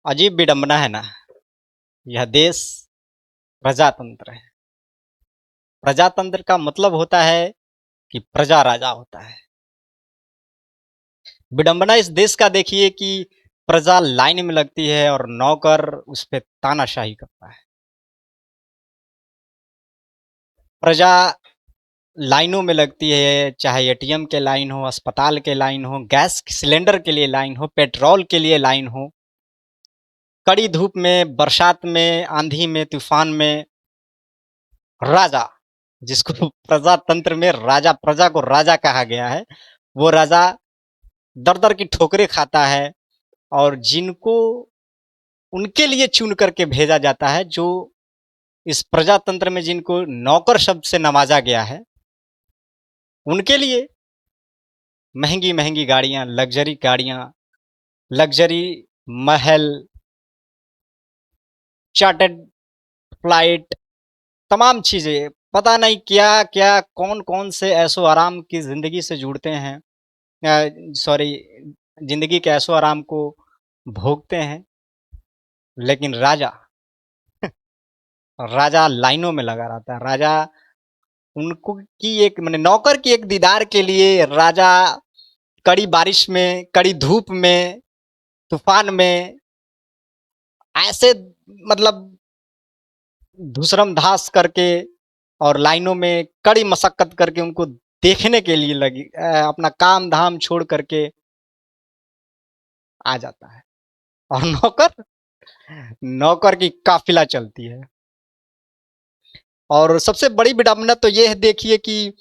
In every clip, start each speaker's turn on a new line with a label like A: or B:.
A: अजीब विडंबना है ना। यह देश प्रजातंत्र है। प्रजातंत्र का मतलब होता है कि प्रजा राजा होता है। विडंबना इस देश का देखिए कि प्रजा लाइन में लगती है और नौकर उस पे तानाशाही करता है। प्रजा लाइनों में लगती है, चाहे एटीएम के लाइन हो, अस्पताल के लाइन हो, गैस सिलेंडर के लिए लाइन हो, पेट्रोल के लिए लाइन हो। कड़ी धूप में, बरसात में, आंधी में, तूफान में राजा, जिसको प्रजातंत्र में राजा, प्रजा को राजा कहा गया है, वो राजा दर दर की ठोकरें खाता है। और जिनको उनके लिए चुन करके भेजा जाता है, जो इस प्रजातंत्र में जिनको नौकर शब्द से नवाजा गया है, उनके लिए महंगी महंगी गाड़ियां, लग्जरी गाड़ियां, लग्जरी महल, चार्टर्ड फ्लाइट, तमाम चीजें, पता नहीं क्या क्या, कौन कौन से ऐशो आराम की जिंदगी से जुड़ते हैं, सॉरी, जिंदगी के ऐशो आराम को भोगते हैं। लेकिन राजा, राजा लाइनों में लगा रहता है। राजा उनको की एक मैंने नौकर की एक दीदार के लिए राजा कड़ी बारिश में, कड़ी धूप में, तूफान में, ऐसे मतलब धुसरम धास करके और लाइनों में कड़ी मशक्कत करके उनको देखने के लिए लगी, अपना काम धाम छोड़ करके आ जाता है। और नौकर, नौकर की काफिला चलती है। और सबसे बड़ी विडंबना तो ये है, देखिए कि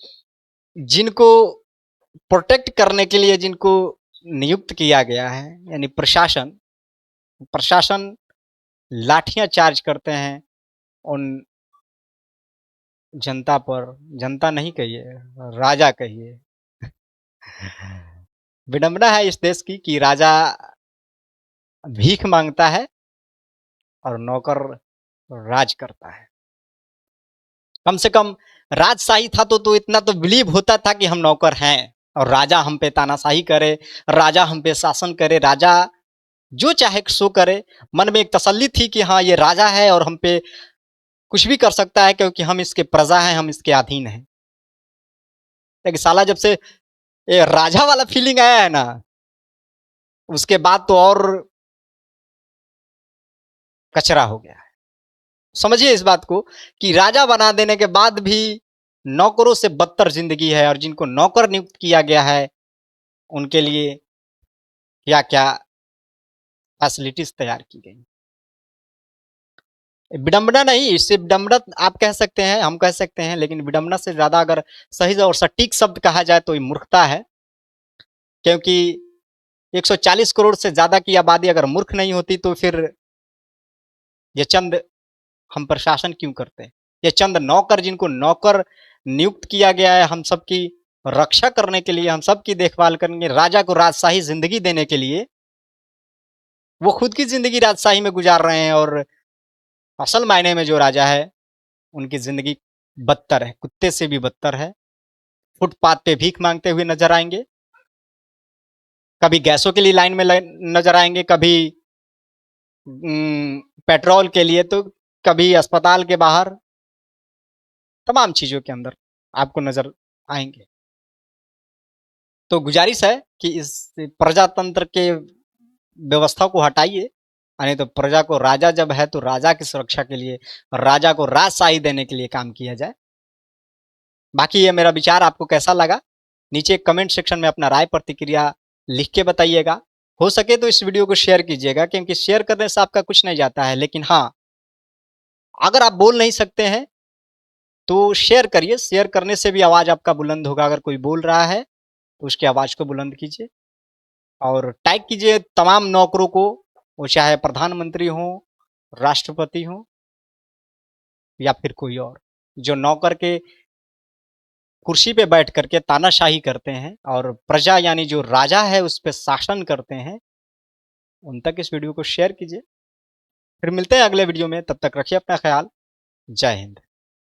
A: जिनको प्रोटेक्ट करने के लिए जिनको नियुक्त किया गया है, यानी प्रशासन, प्रशासन लाठियां चार्ज करते हैं उन जनता पर। जनता नहीं कहिए, राजा कहिए। विडंबना है इस देश की कि राजा भीख मांगता है और नौकर राज करता है। कम से कम राजशाही था तो इतना तो बिलीव होता था कि हम नौकर हैं और राजा हम पे तानाशाही करे, राजा हम पे शासन करे, राजा जो चाहे सो करे। मन में एक तसल्ली थी कि हाँ, ये राजा है और हम पे कुछ भी कर सकता है क्योंकि हम इसके प्रजा हैं, हम इसके अधीन हैं। लेकिन साला जब से ये राजा वाला फीलिंग आया है ना, उसके बाद तो और कचरा हो गया है। समझिए इस बात को कि राजा बना देने के बाद भी नौकरों से बदतर जिंदगी है, और जिनको नौकर नियुक्त किया गया है उनके लिए क्या क्या फैसिलिटीज तैयार की गई। विडंबना नहीं, इससे विडंबना आप कह सकते हैं, हम कह सकते हैं, लेकिन विडंबना से ज्यादा अगर सही और सटीक शब्द कहा जाए तो ये मूर्खता है। क्योंकि 140 करोड़ से ज्यादा की आबादी अगर मूर्ख नहीं होती तो फिर ये चंद हम प्रशासन क्यों करते हैं? ये चंद नौकर, जिनको नौकर नियुक्त किया गया है हम सबकी रक्षा करने के लिए, हम सबकी देखभाल करेंगे, राजा को राजशाही जिंदगी देने के लिए, वो खुद की जिंदगी राजशाही में गुजार रहे हैं। और असल मायने में जो राजा है उनकी जिंदगी बदतर है, कुत्ते से भी बदतर है। फुटपाथ पे भीख मांगते हुए नजर आएंगे, कभी गैसों के लिए लाइन में नजर आएंगे, कभी पेट्रोल के लिए, तो कभी अस्पताल के बाहर, तमाम चीजों के अंदर आपको नजर आएंगे। तो गुजारिश है कि इस प्रजातंत्र के व्यवस्था को हटाइए, नहीं तो प्रजा को, राजा जब है तो राजा की सुरक्षा के लिए, राजा को राजशाही देने के लिए काम किया जाए। बाकी ये मेरा विचार आपको कैसा लगा, नीचे कमेंट सेक्शन में अपना राय प्रतिक्रिया लिख के बताइएगा। हो सके तो इस वीडियो को शेयर कीजिएगा, क्योंकि शेयर करने से आपका कुछ नहीं जाता है। लेकिन हाँ, अगर आप बोल नहीं सकते हैं तो शेयर करिए, शेयर करने से भी आवाज आपका बुलंद होगा। अगर कोई बोल रहा है तो उसकी आवाज को बुलंद कीजिए और टैग कीजिए तमाम नौकरों को, वो चाहे प्रधानमंत्री हो, राष्ट्रपति हो, या फिर कोई और, जो नौकर के कुर्सी पे बैठ करके तानाशाही करते हैं और प्रजा यानी जो राजा है उस पर शासन करते हैं, उन तक इस वीडियो को शेयर कीजिए। फिर मिलते हैं अगले वीडियो में, तब तक रखिए अपना ख्याल। जय हिंद।